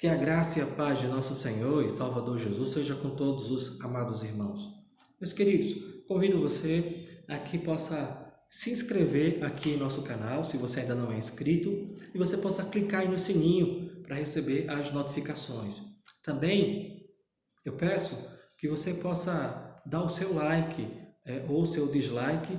Que a graça e a paz de nosso Senhor e Salvador Jesus seja com todos os amados irmãos. Meus queridos, convido você a que possa se inscrever aqui em nosso canal, se você ainda não é inscrito, e você possa clicar aí no sininho para receber as notificações. Também eu peço que você possa dar o seu like ou o seu dislike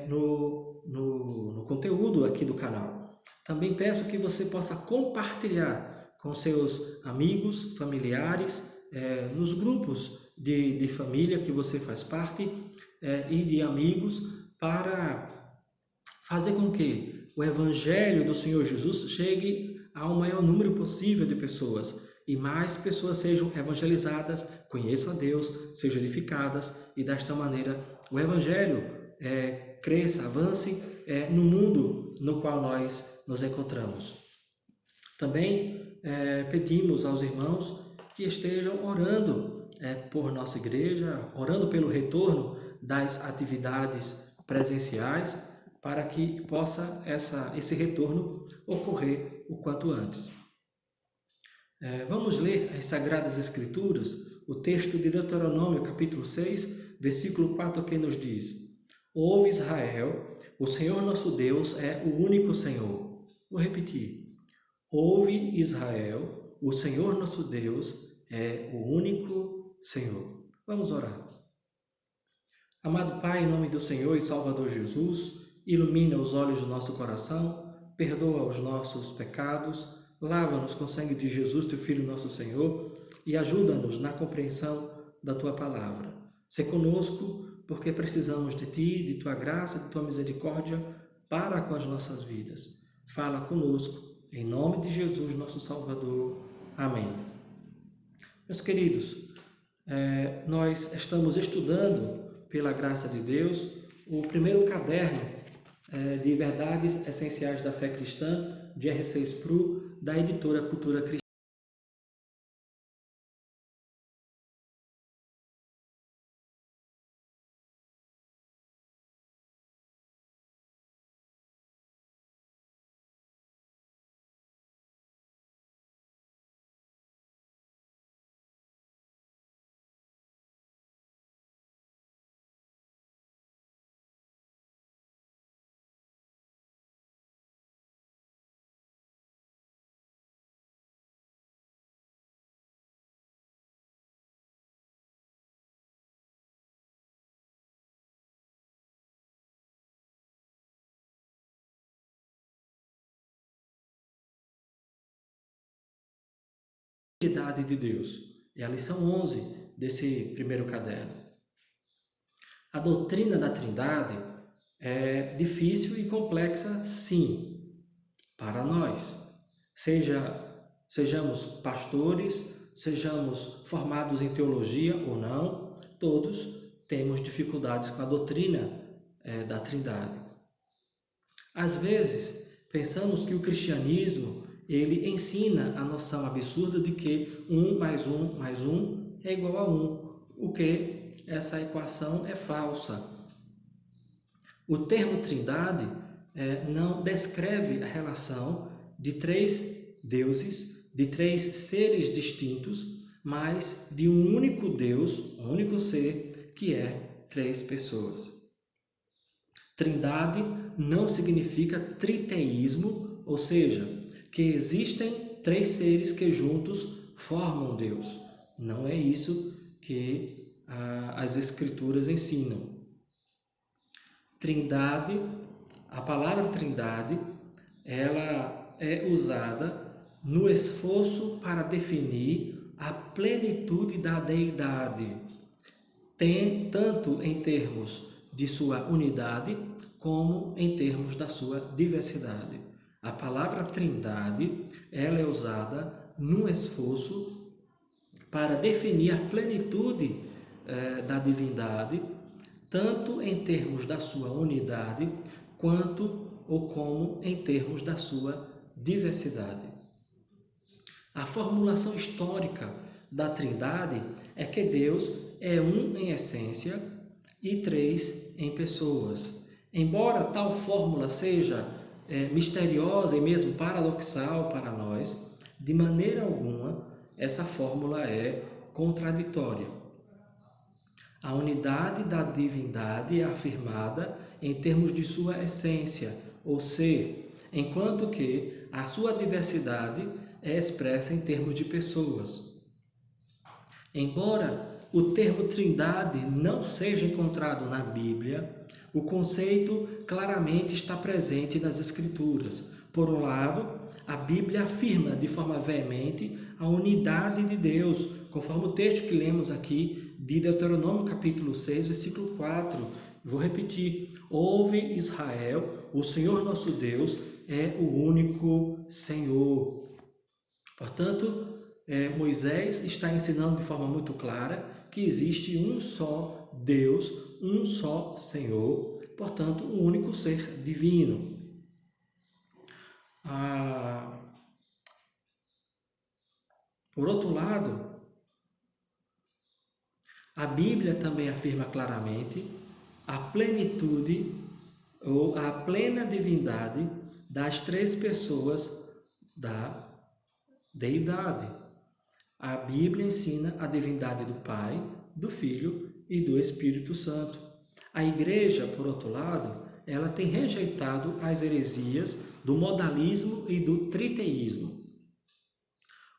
no conteúdo aqui do canal. Também peço que você possa compartilhar com seus amigos, familiares, nos grupos de família que você faz parte e de amigos, para fazer com que o Evangelho do Senhor Jesus chegue ao maior número possível de pessoas e mais pessoas sejam evangelizadas, conheçam a Deus, sejam edificadas e desta maneira o Evangelho cresça, avance no mundo no qual nós nos encontramos. Também pedimos aos irmãos que estejam orando por nossa igreja, orando pelo retorno das atividades presenciais, para que possa esse retorno ocorrer o quanto antes. Vamos ler as Sagradas Escrituras, o texto de Deuteronômio, capítulo 6, versículo 4, que nos diz: Ouve Israel, o Senhor nosso Deus é o único Senhor. Vou repetir. Ouve Israel, o Senhor nosso Deus é o único Senhor. Vamos orar. Amado Pai, em nome do Senhor e Salvador Jesus, ilumina os olhos do nosso coração, perdoa os nossos pecados, lava-nos com o sangue de Jesus, teu Filho nosso Senhor, e ajuda-nos na compreensão da tua palavra. Sê conosco, porque precisamos de ti, de tua graça, de tua misericórdia para com as nossas vidas. Fala conosco. Em nome de Jesus, nosso Salvador. Amém. Meus queridos, nós estamos estudando, pela graça de Deus, o primeiro caderno de Verdades Essenciais da Fé Cristã, de R.C. Sproul, da editora Cultura Cristã. De Deus. É a lição 11 desse primeiro caderno. A doutrina da Trindade é difícil e complexa, sim, para nós. Sejamos pastores, sejamos formados em teologia ou não, todos temos dificuldades com a doutrina da Trindade. Às vezes, pensamos que o cristianismo ele ensina a noção absurda de que 1 mais 1 mais 1 é igual a 1, o que essa equação é falsa. O termo Trindade não descreve a relação de 3 deuses, de 3 seres distintos, mas de um único Deus, um único ser, que é 3 pessoas. Trindade não significa triteísmo, ou seja, que existem 3 seres que juntos formam Deus. Não é isso que as Escrituras ensinam. Trindade, a palavra Trindade, ela é usada no esforço para definir a plenitude da deidade, tanto em termos de sua unidade, como em termos da sua diversidade. A palavra Trindade, ela é usada num esforço para definir a plenitude da divindade, tanto em termos da sua unidade, quanto ou como em termos da sua diversidade. A formulação histórica da Trindade é que Deus é um em essência e 3 em pessoas. Embora tal fórmula seja misteriosa e mesmo paradoxal para nós, De maneira alguma, essa fórmula é contraditória. A unidade da divindade é afirmada em termos de sua essência, ou ser, enquanto que a sua diversidade é expressa em termos de pessoas. Embora o termo trindade não seja encontrado na Bíblia, o conceito claramente está presente nas Escrituras. Por um lado, a Bíblia afirma de forma veemente a unidade de Deus, conforme o texto que lemos aqui de Deuteronômio capítulo 6, versículo 4. Vou repetir: ouve Israel, o Senhor nosso Deus é o único Senhor. Portanto, Moisés está ensinando de forma muito clara que existe um só Deus, um só Senhor, portanto, um único ser divino. Por outro lado, a Bíblia também afirma claramente a plenitude ou a plena divindade das três pessoas da deidade. A Bíblia ensina a divindade do Pai, do Filho e do Espírito Santo. A Igreja, por outro lado, ela tem rejeitado as heresias do modalismo e do triteísmo.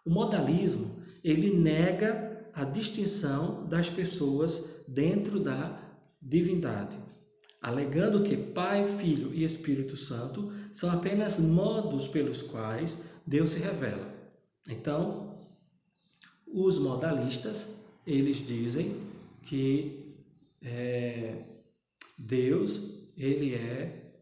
O modalismo, ele nega a distinção das pessoas dentro da divindade, alegando que Pai, Filho e Espírito Santo são apenas modos pelos quais Deus se revela. Então, os modalistas, eles dizem que Deus, ele é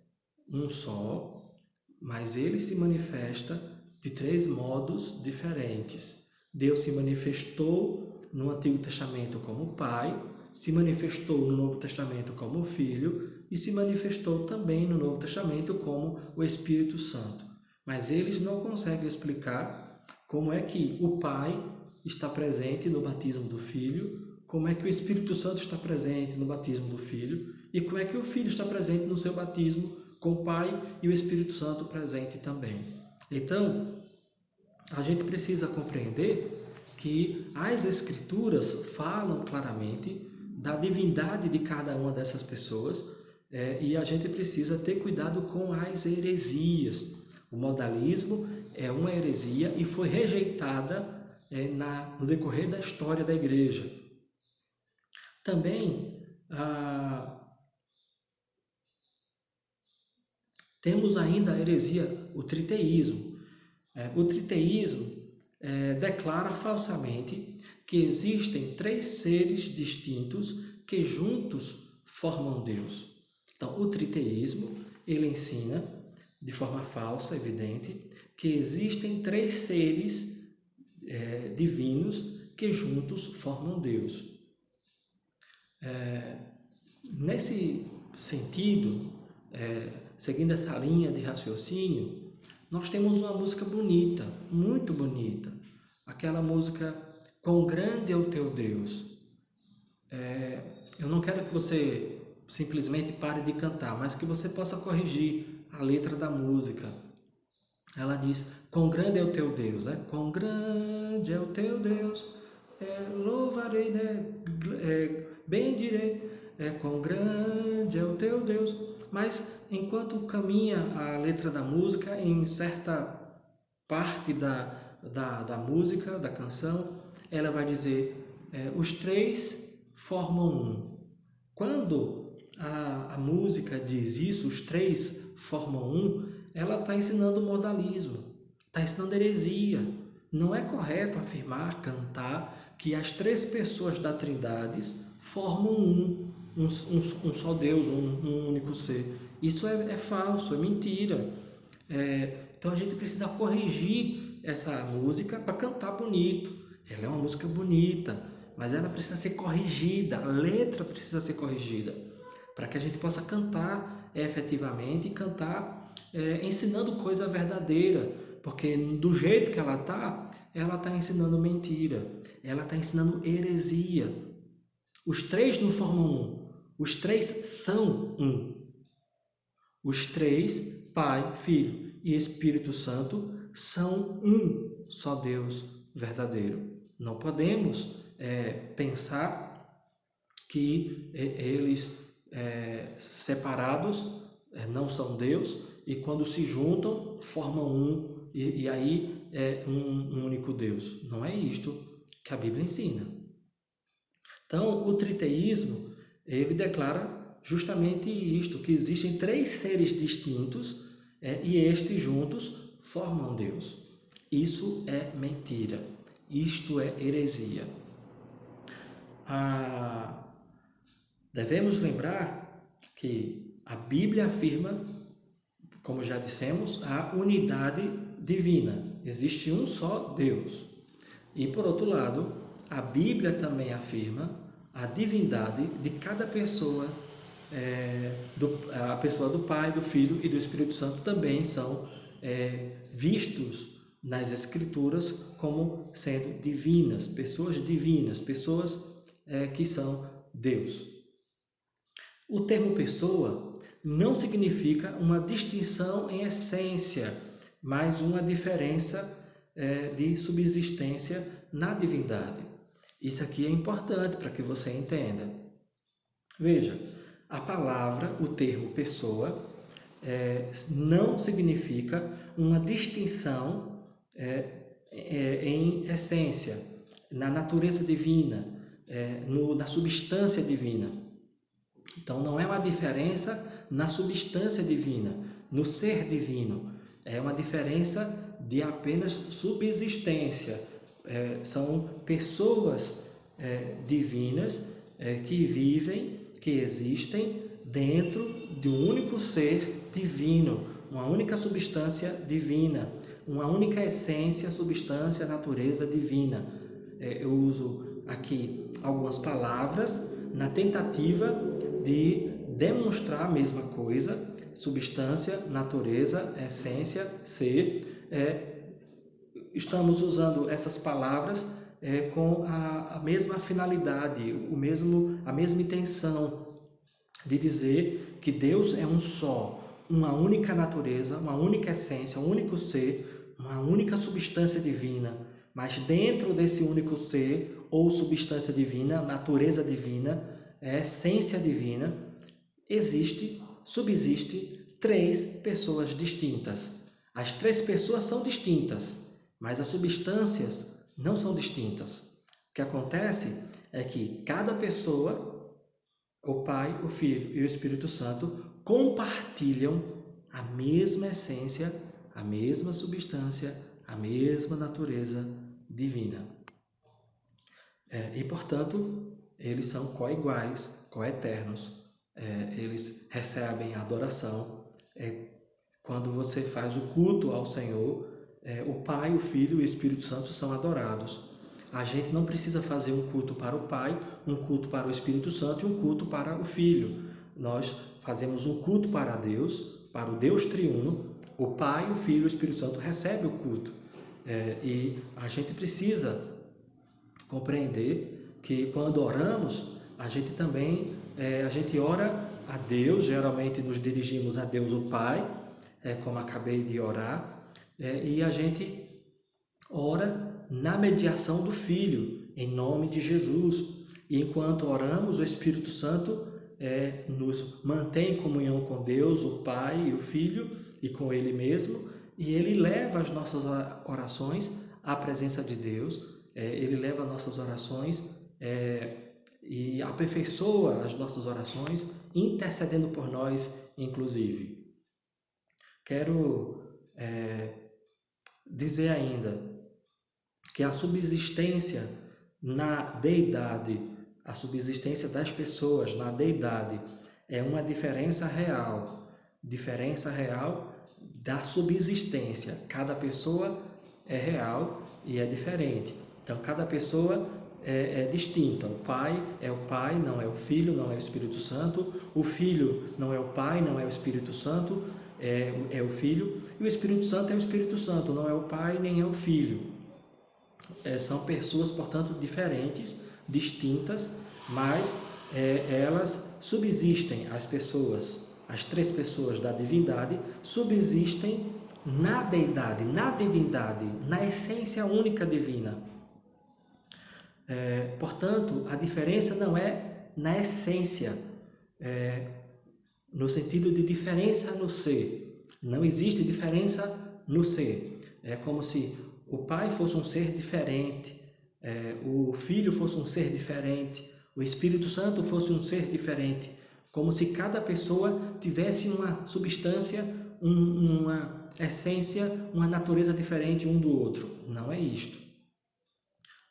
um só, mas ele se manifesta de três modos diferentes. Deus se manifestou no Antigo Testamento como Pai, se manifestou no Novo Testamento como Filho e se manifestou também no Novo Testamento como o Espírito Santo. Mas eles não conseguem explicar como é que o Pai está presente no batismo do Filho, como é que o Espírito Santo está presente no batismo do Filho e como é que o Filho está presente no seu batismo com o Pai e o Espírito Santo presente também. Então, a gente precisa compreender que as Escrituras falam claramente da divindade de cada uma dessas pessoas e a gente precisa ter cuidado com as heresias. O modalismo é uma heresia e foi rejeitada no decorrer da história da Igreja. Também temos ainda a heresia, o triteísmo. O triteísmo declara falsamente que existem três seres distintos que juntos formam Deus. Então, o triteísmo, ele ensina, de forma falsa, evidente, que existem três seres divinos que juntos formam Deus. Nesse sentido, seguindo essa linha de raciocínio, nós temos uma música bonita, muito bonita. Aquela música, Quão Grande é o Teu Deus. Eu não quero que você simplesmente pare de cantar, mas que você possa corrigir a letra da música. Ela diz, quão grande é o teu Deus, né? Quão grande é o teu Deus, louvarei, bendirei, quão grande é o teu Deus. Mas enquanto caminha a letra da música, em certa parte da música, da canção, ela vai dizer, os três formam um. Quando a música diz isso, os três formam um, ela está ensinando modalismo, está ensinando heresia. Não é correto afirmar, cantar, que as três pessoas da Trindade formam um só Deus, um único ser. Isso é falso, é mentira. Então a gente precisa corrigir essa música para cantar bonito. Ela é uma música bonita, mas ela precisa ser corrigida, a letra precisa ser corrigida, para que a gente possa cantar efetivamente e cantar ensinando coisa verdadeira, porque do jeito que ela está ensinando mentira, ela está ensinando heresia. Os três não formam um, os três são um. Os três, Pai, Filho e Espírito Santo, são um só Deus verdadeiro. Não podemos pensar que eles separados não são Deus e quando se juntam formam um e aí é um único Deus. Não é isto que a Bíblia ensina. Então, o triteísmo, ele declara justamente isto, que existem 3 seres distintos e estes juntos formam Deus. Isso é mentira. Isto é heresia. Devemos lembrar que a Bíblia afirma, como já dissemos, a unidade divina. Existe um só Deus. E, por outro lado, a Bíblia também afirma a divindade de cada pessoa. A pessoa do Pai, do Filho e do Espírito Santo também são vistos nas Escrituras como sendo divinas, pessoas que são Deus. O termo pessoa não significa uma distinção em essência, mas uma diferença de subsistência na divindade. Isso aqui é importante para que você entenda. Veja, a palavra, o termo pessoa, não significa uma distinção em essência, na natureza divina, na substância divina. Então, não é uma diferença na substância divina, no ser divino. É uma diferença de apenas subsistência. São pessoas divinas que vivem, que existem dentro de um único ser divino, uma única substância divina, uma única essência, substância, natureza divina. Eu uso aqui algumas palavras na tentativa de demonstrar a mesma coisa: substância, natureza, essência, ser. Estamos usando essas palavras com a mesma finalidade, a mesma intenção de dizer que Deus é um só, uma única natureza, uma única essência, um único ser, uma única substância divina. Mas dentro desse único ser ou substância divina, natureza divina, essência divina, subsiste 3 pessoas distintas. As 3 pessoas são distintas, mas as substâncias não são distintas. O que acontece é que cada pessoa, o Pai, o Filho e o Espírito Santo, compartilham a mesma essência, a mesma substância, a mesma natureza divina. E, portanto, eles são coiguais, coeternos. Eles recebem adoração. Quando você faz o culto ao Senhor, o Pai, o Filho e o Espírito Santo são adorados. A gente não precisa fazer um culto para o Pai, um culto para o Espírito Santo e um culto para o Filho. Nós fazemos um culto para Deus, para o Deus triuno. O Pai, o Filho e o Espírito Santo recebem o culto. E a gente precisa compreender que quando oramos, a gente também ora a Deus. Geralmente nos dirigimos a Deus o Pai, como acabei de orar. E a gente ora na mediação do Filho, em nome de Jesus. E enquanto oramos, o Espírito Santo nos mantém em comunhão com Deus, o Pai e o Filho, e com Ele mesmo, e Ele leva as nossas orações à presença de Deus, Ele leva as nossas orações e aperfeiçoa as nossas orações, intercedendo por nós, inclusive. Quero dizer ainda que a subsistência na deidade, a subsistência das pessoas na deidade é uma diferença real da subsistência. Cada pessoa é real e é diferente. Então, cada pessoa é distinta. O Pai é o Pai, não é o Filho, não é o Espírito Santo. O Filho não é o Pai, não é o Espírito Santo, é o Filho. E o Espírito Santo é o Espírito Santo, não é o Pai nem é o Filho. São pessoas, portanto, diferentes, distintas, mas elas subsistem, as 3 pessoas da divindade subsistem na deidade, na divindade, na essência única divina. Portanto, a diferença não é na essência, no sentido de diferença no ser. Não existe diferença no ser. É como se o Pai fosse um ser diferente, o Filho fosse um ser diferente, o Espírito Santo fosse um ser diferente, como se cada pessoa tivesse uma substância, uma essência, uma natureza diferente um do outro. Não é isto.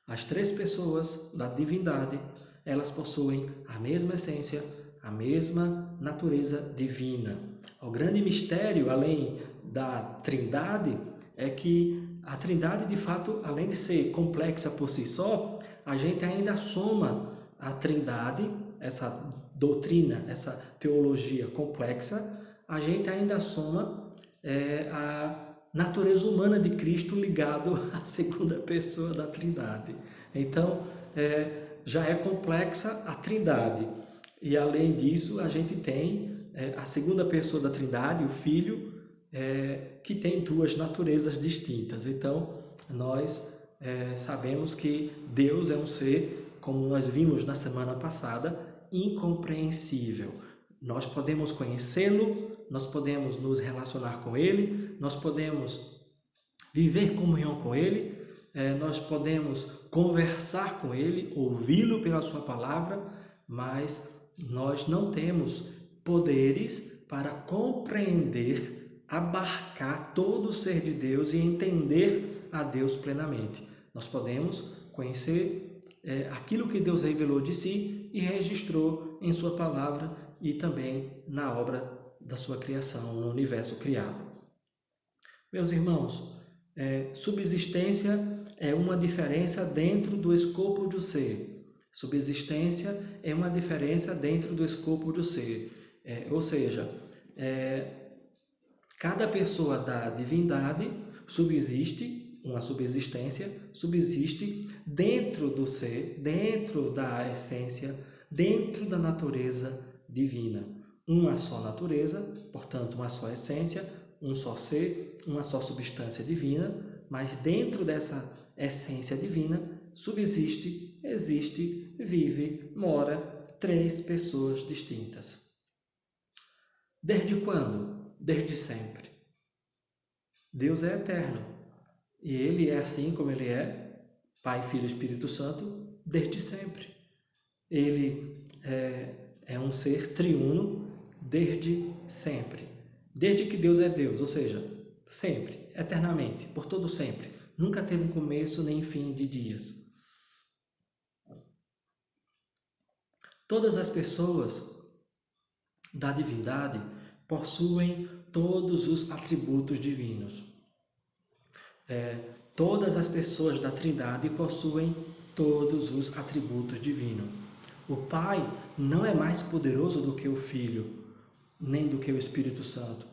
As três pessoas da divindade, elas possuem a mesma essência, a mesma natureza divina. O grande mistério, além da Trindade, é que a Trindade, de fato, além de ser complexa por si só, a gente ainda soma a Trindade, essa doutrina, essa teologia complexa, a gente ainda soma a natureza humana de Cristo ligado à segunda pessoa da Trindade. Então, já é complexa a Trindade. E, além disso, a gente tem a segunda pessoa da Trindade, o Filho, que tem duas naturezas distintas. Então, nós sabemos que Deus é um ser, como nós vimos na semana passada, incompreensível. Nós podemos conhecê-lo, nós podemos nos relacionar com Ele, nós podemos viver comunhão com Ele, nós podemos conversar com Ele, ouvi-lo pela Sua palavra, mas nós não temos poderes para compreender, abarcar todo o ser de Deus e entender a Deus plenamente. Nós podemos conhecer aquilo que Deus revelou de si e registrou em Sua palavra e também na obra da Sua criação, no universo criado. Meus irmãos, subsistência é uma diferença dentro do escopo do ser. Subsistência é uma diferença dentro do escopo do ser. Ou seja, cada pessoa da divindade subsiste, uma subsistência, subsiste dentro do ser, dentro da essência, dentro da natureza divina. Uma só natureza, portanto, uma só essência, um só ser, uma só substância divina, mas dentro dessa essência divina subsiste, existe, vive, mora três pessoas distintas. Desde quando? Desde sempre. Deus é eterno e Ele é assim como Ele é, Pai, Filho e Espírito Santo, desde sempre. Ele é um ser triuno desde sempre. Desde que Deus é Deus, ou seja, sempre, eternamente, por todo sempre. Nunca teve um começo nem fim de dias. Todas as pessoas da divindade possuem todos os atributos divinos. Todas as pessoas da Trindade possuem todos os atributos divinos. O Pai não é mais poderoso do que o Filho, nem do que o Espírito Santo.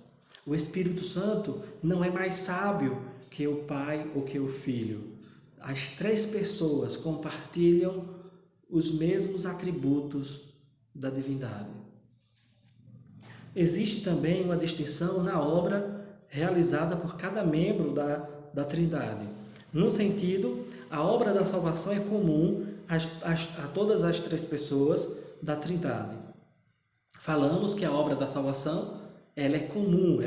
O Espírito Santo não é mais sábio que o Pai ou que o Filho. As três pessoas compartilham os mesmos atributos da divindade. Existe também uma distinção na obra realizada por cada membro da Trindade. No sentido, a obra da salvação é comum a todas as três pessoas da Trindade. Falamos que a obra da salvação ela é comum,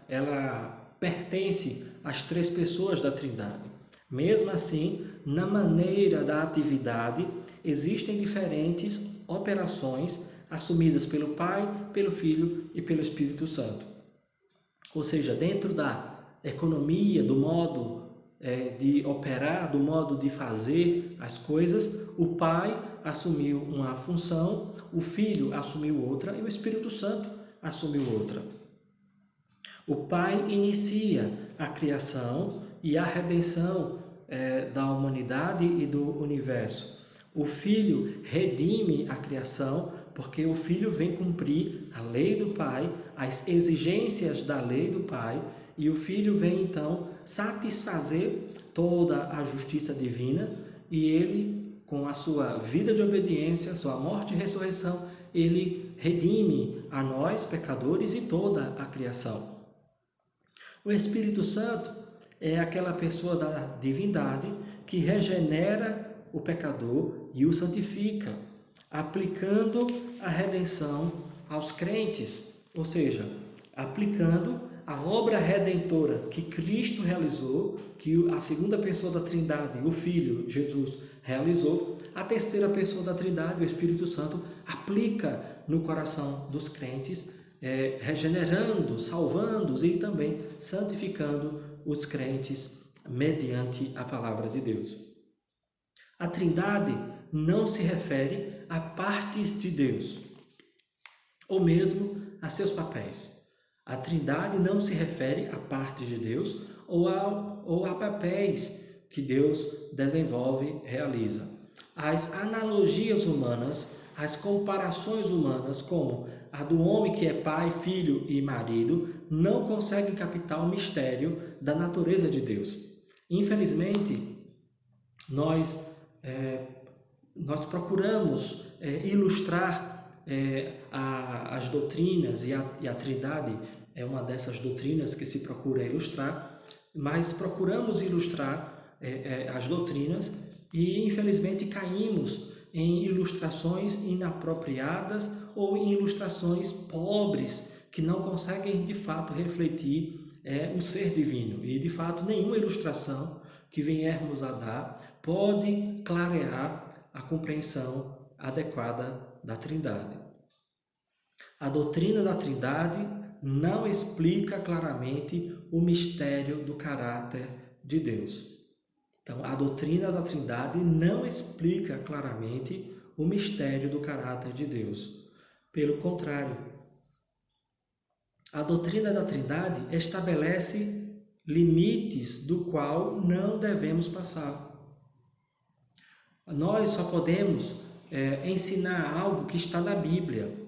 ela pertence às três pessoas da Trindade. Mesmo assim, na maneira da atividade, existem diferentes operações assumidas pelo Pai, pelo Filho e pelo Espírito Santo. Ou seja, dentro da economia, do modo de operar, do modo de fazer as coisas, o Pai assumiu uma função, o Filho assumiu outra e o Espírito Santo assumiu outra. O Pai inicia a criação e a redenção da humanidade e do universo. O Filho redime a criação porque o Filho vem cumprir a lei do Pai, as exigências da lei do Pai, e o Filho vem então satisfazer toda a justiça divina, e ele, com a sua vida de obediência, sua morte e ressurreição, ele redime a nós, pecadores, e toda a criação. O Espírito Santo é aquela pessoa da divindade que regenera o pecador e o santifica, aplicando a redenção aos crentes, ou seja, aplicando a obra redentora que Cristo realizou, que a segunda pessoa da Trindade, o Filho, Jesus, realizou, a terceira pessoa da Trindade, o Espírito Santo, aplica no coração dos crentes, regenerando, salvando e também santificando os crentes mediante a palavra de Deus. A Trindade não se refere a partes de Deus, ou mesmo a seus papéis. A Trindade não se refere a partes de Deus ou a papéis que Deus desenvolve, realiza. As analogias humanas, as comparações humanas, como a do homem que é pai, filho e marido, não conseguem captar o mistério da natureza de Deus. Infelizmente, nós procuramos ilustrar as doutrinas, e a Trindade é uma dessas doutrinas que se procura ilustrar, mas procuramos ilustrar as doutrinas e infelizmente caímos em ilustrações inapropriadas ou em ilustrações pobres que não conseguem de fato refletir o ser divino. E de fato nenhuma ilustração que venhamos a dar pode clarear a compreensão adequada da Trindade. A doutrina da Trindade não explica claramente o mistério do caráter de Deus. Então, a doutrina da Trindade não explica claramente o mistério do caráter de Deus. Pelo contrário, a doutrina da Trindade estabelece limites do qual não devemos passar. Nós só podemos ensinar algo que está na Bíblia.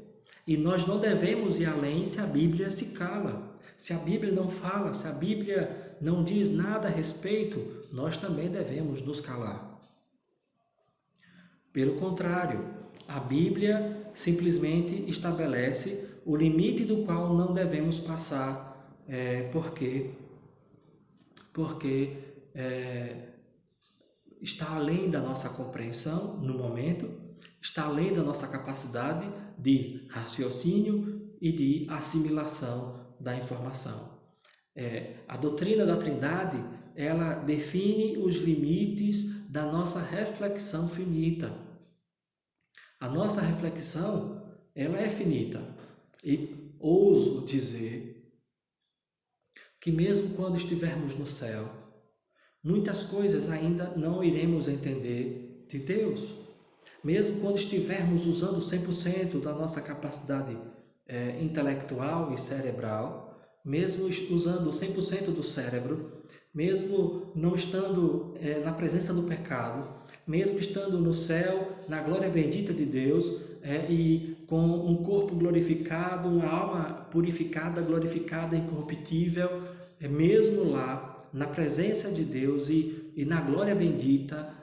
E nós não devemos ir além se a Bíblia se cala. Se a Bíblia não fala, se a Bíblia não diz nada a respeito, nós também devemos nos calar. Pelo contrário, a Bíblia simplesmente estabelece o limite do qual não devemos passar, porque está além da nossa compreensão no momento, está além da nossa capacidade de raciocínio e de assimilação da informação. A doutrina da Trindade, ela define os limites da nossa reflexão finita. A nossa reflexão, ela é finita. E ouso dizer que mesmo quando estivermos no céu, muitas coisas ainda não iremos entender de Deus. Mesmo quando estivermos usando 100% da nossa capacidade intelectual e cerebral, mesmo usando 100% do cérebro, mesmo não estando na presença do pecado, mesmo estando no céu, na glória bendita de Deus, e com um corpo glorificado, uma alma purificada, glorificada, incorruptível, mesmo lá, na presença de Deus e na glória bendita,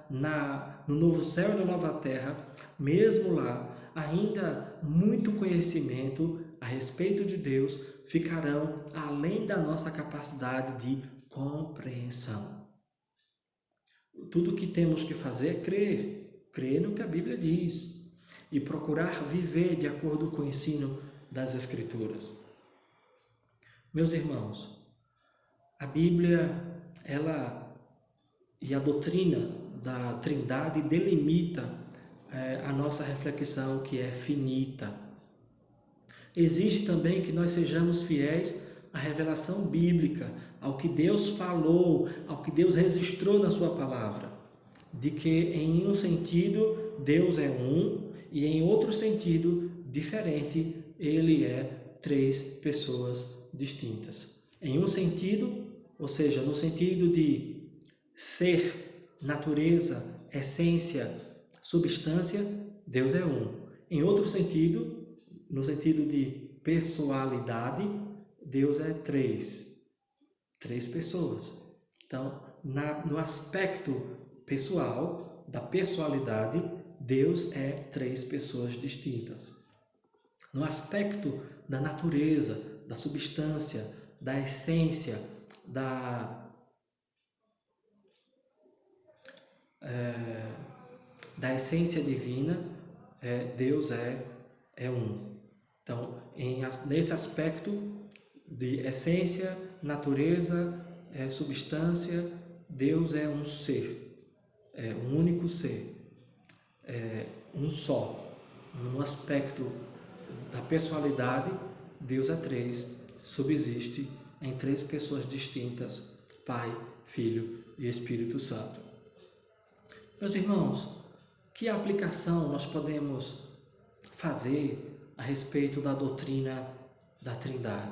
no novo céu e na nova terra, mesmo lá, ainda muito conhecimento a respeito de Deus ficarão além da nossa capacidade de compreensão. Tudo o que temos que fazer é crer no que a Bíblia diz e procurar viver de acordo com o ensino das Escrituras. Meus irmãos, a Bíblia, e a doutrina da Trindade delimita a nossa reflexão, que é finita. Exige também que nós sejamos fiéis à revelação bíblica, ao que Deus falou, ao que Deus registrou na sua palavra, de que em um sentido Deus é um e em outro sentido diferente Ele é três pessoas distintas. Em um sentido, ou seja, no sentido de ser, natureza, essência, substância, Deus é um. Em outro sentido, no sentido de pessoalidade, Deus é três pessoas. Então, no aspecto pessoal, da pessoalidade, Deus é três pessoas distintas. No aspecto da natureza, da substância, da essência, da essência divina, Deus é um. Então, nesse aspecto de essência, natureza, substância, Deus é um ser, um único ser, um só. No aspecto da personalidade, Deus é três, subsiste em três pessoas distintas, Pai, Filho e Espírito Santo. Meus irmãos, que aplicação nós podemos fazer a respeito da doutrina da Trindade?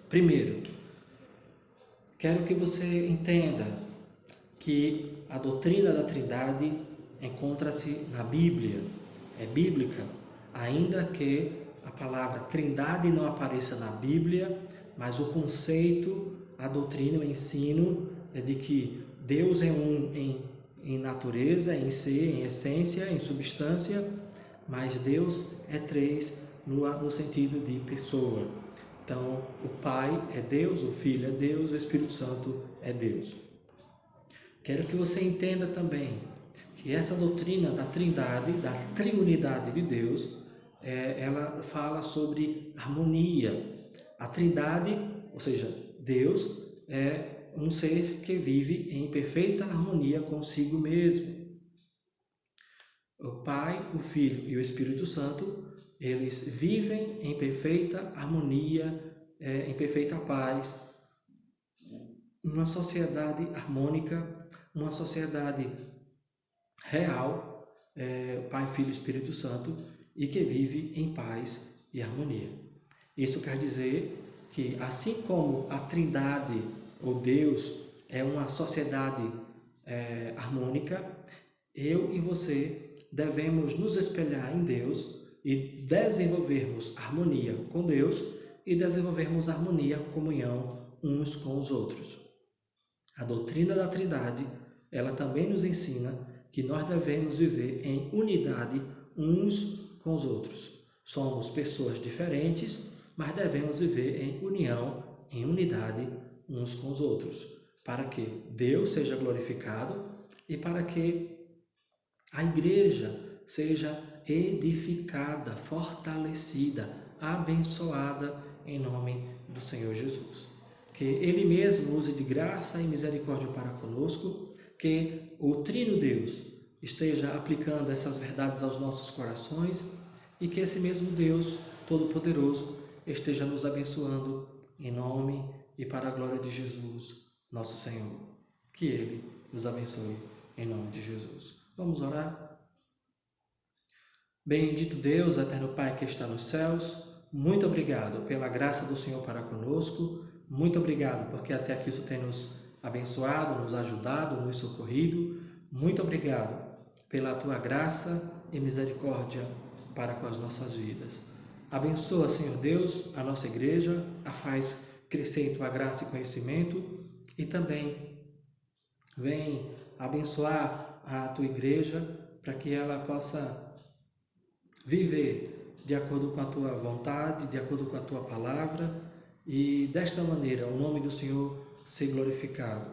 Primeiro, quero que você entenda que a doutrina da Trindade encontra-se na Bíblia, é bíblica, ainda que a palavra Trindade não apareça na Bíblia, mas o conceito, a doutrina, o ensino é de que Deus é um em natureza, em ser, em essência, em substância, mas Deus é três no sentido de pessoa. Então, o Pai é Deus, o Filho é Deus, o Espírito Santo é Deus. Quero que você entenda também que essa doutrina da Trindade, da triunidade de Deus, ela fala sobre harmonia. A Trindade, ou seja, Deus é um ser que vive em perfeita harmonia consigo mesmo. O Pai, o Filho e o Espírito Santo, eles vivem em perfeita harmonia, em perfeita paz, uma sociedade harmônica, uma sociedade real, Pai, Filho e Espírito Santo, e que vive em paz e harmonia. Isso quer dizer que, assim como a Trindade, ou Deus, é uma sociedade harmônica, eu e você devemos nos espelhar em Deus e desenvolvermos harmonia com Deus e desenvolvermos harmonia, comunhão uns com os outros. A doutrina da Trindade, ela também nos ensina que nós devemos viver em unidade uns com os outros. Somos pessoas diferentes, mas devemos viver em união, em unidade uns com os outros, para que Deus seja glorificado e para que a igreja seja edificada, fortalecida, abençoada em nome do Senhor Jesus. Que Ele mesmo use de graça e misericórdia para conosco, que o Trino Deus esteja aplicando essas verdades aos nossos corações e que esse mesmo Deus Todo-Poderoso esteja nos abençoando em nome e para a glória de Jesus, nosso Senhor. Que Ele nos abençoe em nome de Jesus. Vamos orar? Bendito Deus, eterno Pai que está nos céus, muito obrigado pela graça do Senhor para conosco, muito obrigado porque até aqui isso tem nos abençoado, nos ajudado, nos socorrido, muito obrigado pela Tua graça e misericórdia para com as nossas vidas. Abençoa, Senhor Deus, a nossa igreja, a faz crescer em Tua graça e conhecimento e também vem abençoar a Tua igreja para que ela possa viver de acordo com a Tua vontade, de acordo com a Tua palavra e desta maneira o nome do Senhor ser glorificado.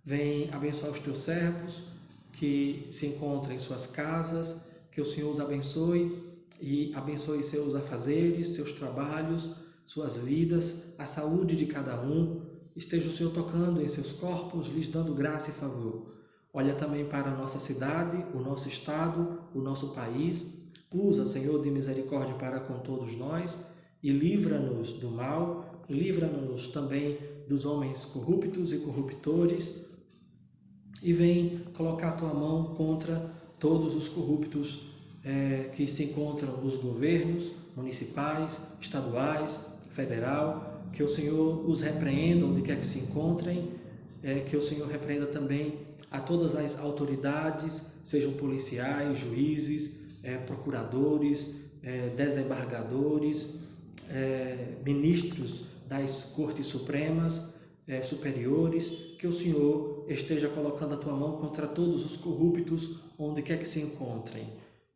Vem abençoar os Teus servos que se encontram em suas casas, que o Senhor os abençoe e abençoe seus afazeres, seus trabalhos, suas vidas, a saúde de cada um. Esteja o Senhor tocando em seus corpos, lhes dando graça e favor. Olha também para a nossa cidade, o nosso estado, o nosso país. Usa, Senhor, de misericórdia para com todos nós e livra-nos do mal, livra-nos também dos homens corruptos e corruptores e vem colocar a Tua mão contra todos os corruptos que se encontram nos governos municipais, estaduais, federal, que o Senhor os repreenda onde quer que se encontrem, que o Senhor repreenda também a todas as autoridades, sejam policiais, juízes, procuradores, desembargadores, ministros das Cortes Supremas, superiores, que o Senhor esteja colocando a Tua mão contra todos os corruptos, onde quer que se encontrem.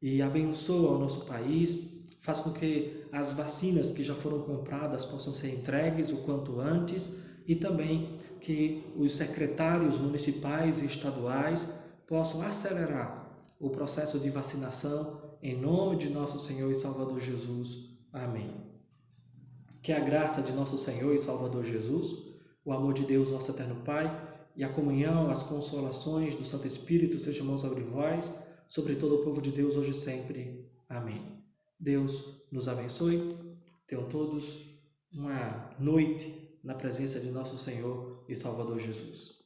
E abençoa o nosso país, faz com que as vacinas que já foram compradas possam ser entregues o quanto antes e também que os secretários municipais e estaduais possam acelerar o processo de vacinação em nome de nosso Senhor e Salvador Jesus. Amém. Que a graça de nosso Senhor e Salvador Jesus, o amor de Deus, nosso eterno Pai, e a comunhão, as consolações do Santo Espírito sejam sobre vós, sobre todo o povo de Deus, hoje e sempre. Amém. Deus nos abençoe. Tenham todos uma noite na presença de nosso Senhor e Salvador Jesus.